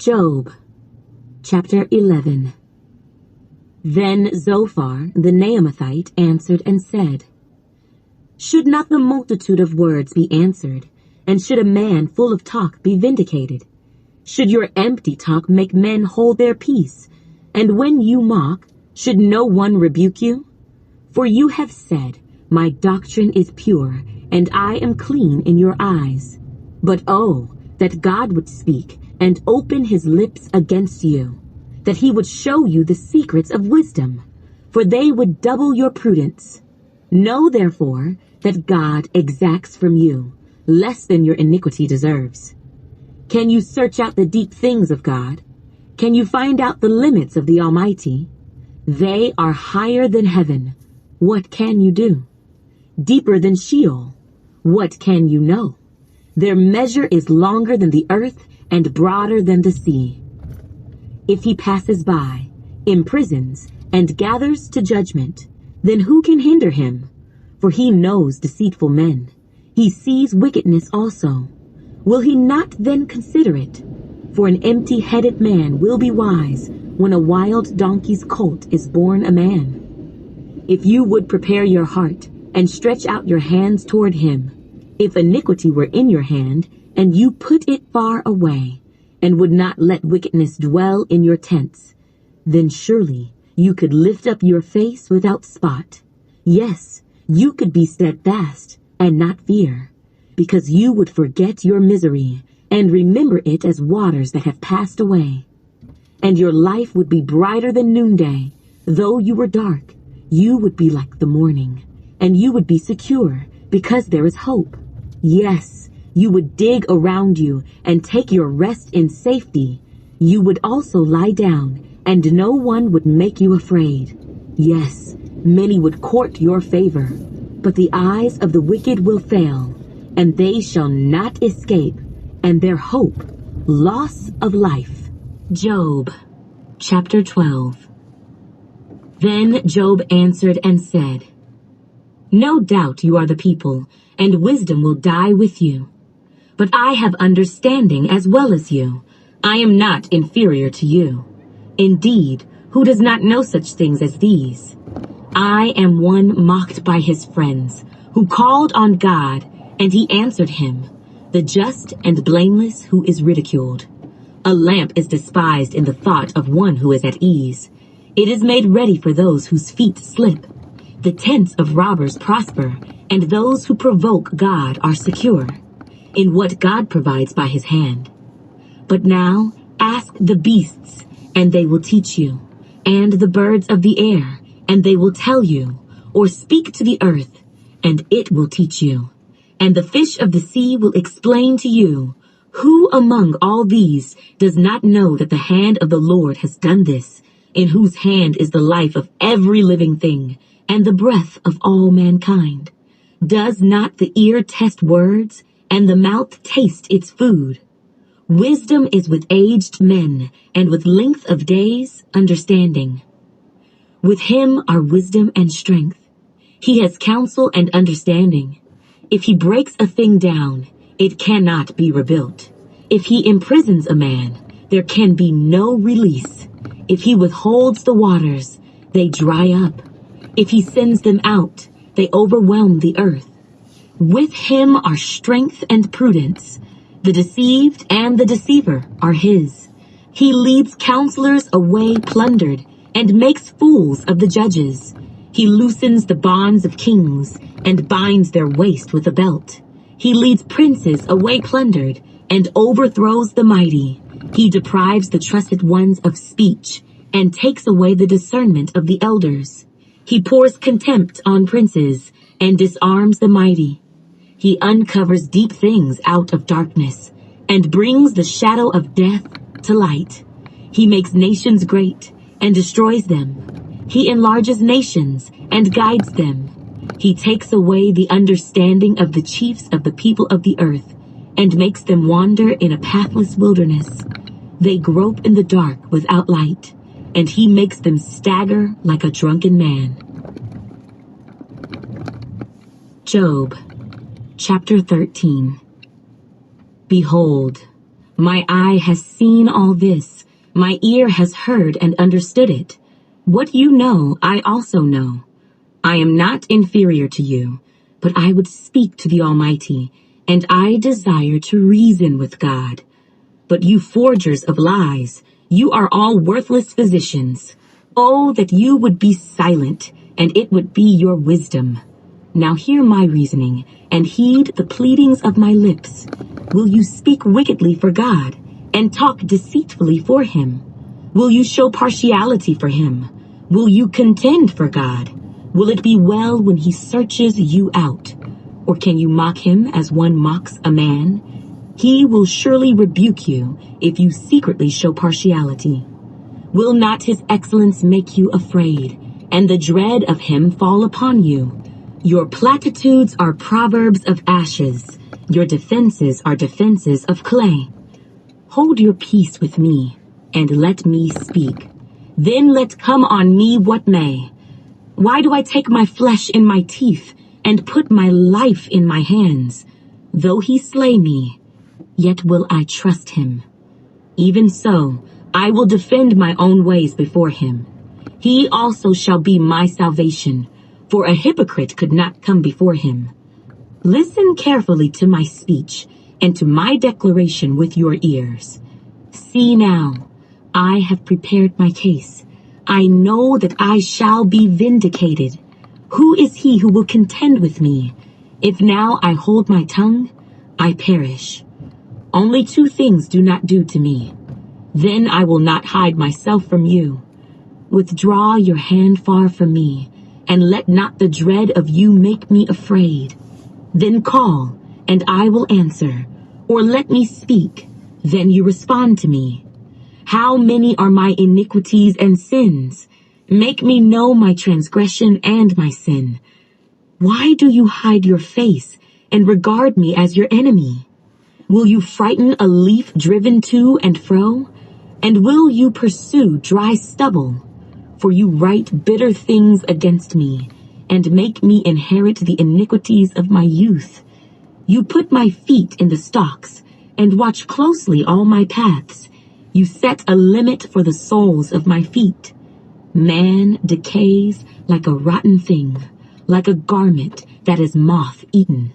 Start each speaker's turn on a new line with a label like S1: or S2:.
S1: Job, chapter 11. Then Zophar the Naamathite answered and said, Should not the multitude of words be answered, and should a man full of talk be vindicated? Should your empty talk make men hold their peace? And when you mock, should no one rebuke you? For you have said, My doctrine is pure, and I am clean in your eyes. But oh, that God would speak and open his lips against you, that he would show you the secrets of wisdom, for they would double your prudence. Know therefore that God exacts from you less than your iniquity deserves. Can you search out the deep things of God? Can you find out the limits of the Almighty? They are higher than heaven. What can you do? Deeper than Sheol. What can you know? Their measure is longer than the earth and broader than the sea. If he passes by, imprisons, and gathers to judgment, then who can hinder him? For he knows deceitful men. He sees wickedness also. Will he not then consider it? For an empty-headed man will be wise when a wild donkey's colt is born a man. If you would prepare your heart and stretch out your hands toward him, if iniquity were in your hand, and you put it far away, and would not let wickedness dwell in your tents, then surely you could lift up your face without spot. Yes, you could be steadfast and not fear, because you would forget your misery and remember it as waters that have passed away. And your life would be brighter than noonday. Though you were dark, you would be like the morning, and you would be secure because there is hope. Yes, you would dig around you and take your rest in safety. You would also lie down, and no one would make you afraid. Yes, many would court your favor, but the eyes of the wicked will fail, and they shall not escape, and their hope, loss of life. Job, chapter 12. Then Job answered and said, No doubt you are the people, and wisdom will die with you. But I have understanding as well as you. I am not inferior to you. Indeed, who does not know such things as these? I am one mocked by his friends, who called on God, and he answered him, the just and blameless who is ridiculed. A lamp is despised in the thought of one who is at ease. It is made ready for those whose feet slip. The tents of robbers prosper, and those who provoke God are secure in what God provides by his hand. But now ask the beasts, and they will teach you, and the birds of the air, and they will tell you, or speak to the earth, and it will teach you. And the fish of the sea will explain to you. Who among all these does not know that the hand of the Lord has done this, in whose hand is the life of every living thing, and the breath of all mankind? Does not the ear test words, and the mouth taste its food? Wisdom is with aged men, and with length of days, understanding. With him are wisdom and strength. He has counsel and understanding. If he breaks a thing down, it cannot be rebuilt. If he imprisons a man, there can be no release. If he withholds the waters, they dry up. If he sends them out, they overwhelm the earth. With him are strength and prudence. The deceived and the deceiver are his. He leads counselors away plundered, and makes fools of the judges. He loosens the bonds of kings, and binds their waist with a belt. He leads princes away plundered, and overthrows the mighty. He deprives the trusted ones of speech, and takes away the discernment of the elders. He pours contempt on princes, and disarms the mighty. He uncovers deep things out of darkness, and brings the shadow of death to light. He makes nations great, and destroys them. He enlarges nations, and guides them. He takes away the understanding of the chiefs of the people of the earth, and makes them wander in a pathless wilderness. They grope in the dark without light, and he makes them stagger like a drunken man. Job, chapter 13. Behold, My eye has seen all this. My ear has heard and understood it. What you know, I also know. I am not inferior to you, but I would speak to the Almighty, and I desire to reason with God. But you forgers of lies, you are all worthless physicians. Oh, that you would be silent, and it would be your wisdom. Now hear my reasoning, and heed the pleadings of my lips. Will you speak wickedly for God, and talk deceitfully for him? Will you show partiality for him? Will you contend for God? Will it be well when he searches you out? Or can you mock him as one mocks a man? He will surely rebuke you if you secretly show partiality. Will not his excellence make you afraid, and the dread of him fall upon you? Your platitudes are proverbs of ashes. Your defenses are defenses of clay. Hold your peace with me, and let me speak. Then let come on me what may. Why do I take my flesh in my teeth, and put my life in my hands? Though he slay me, yet will I trust him. Even so, I will defend my own ways before him. He also shall be my salvation, for a hypocrite could not come before him. Listen carefully to my speech, and to my declaration with your ears. See now, I have prepared my case. I know that I shall be vindicated. Who is he who will contend with me? If now I hold my tongue, I perish. Only two things do not do to me. Then I will not hide myself from you. Withdraw your hand far from me, and let not the dread of you make me afraid. Then call, and I will answer, or let me speak, then you respond to me. How many are my iniquities and sins? Make me know my transgression and my sin. Why do you hide your face and regard me as your enemy? Will you frighten a leaf driven to and fro? And will you pursue dry stubble? For you write bitter things against me, and make me inherit the iniquities of my youth. You put my feet in the stocks, and watch closely all my paths. You set a limit for the soles of my feet. Man decays like a rotten thing, like a garment that is moth-eaten.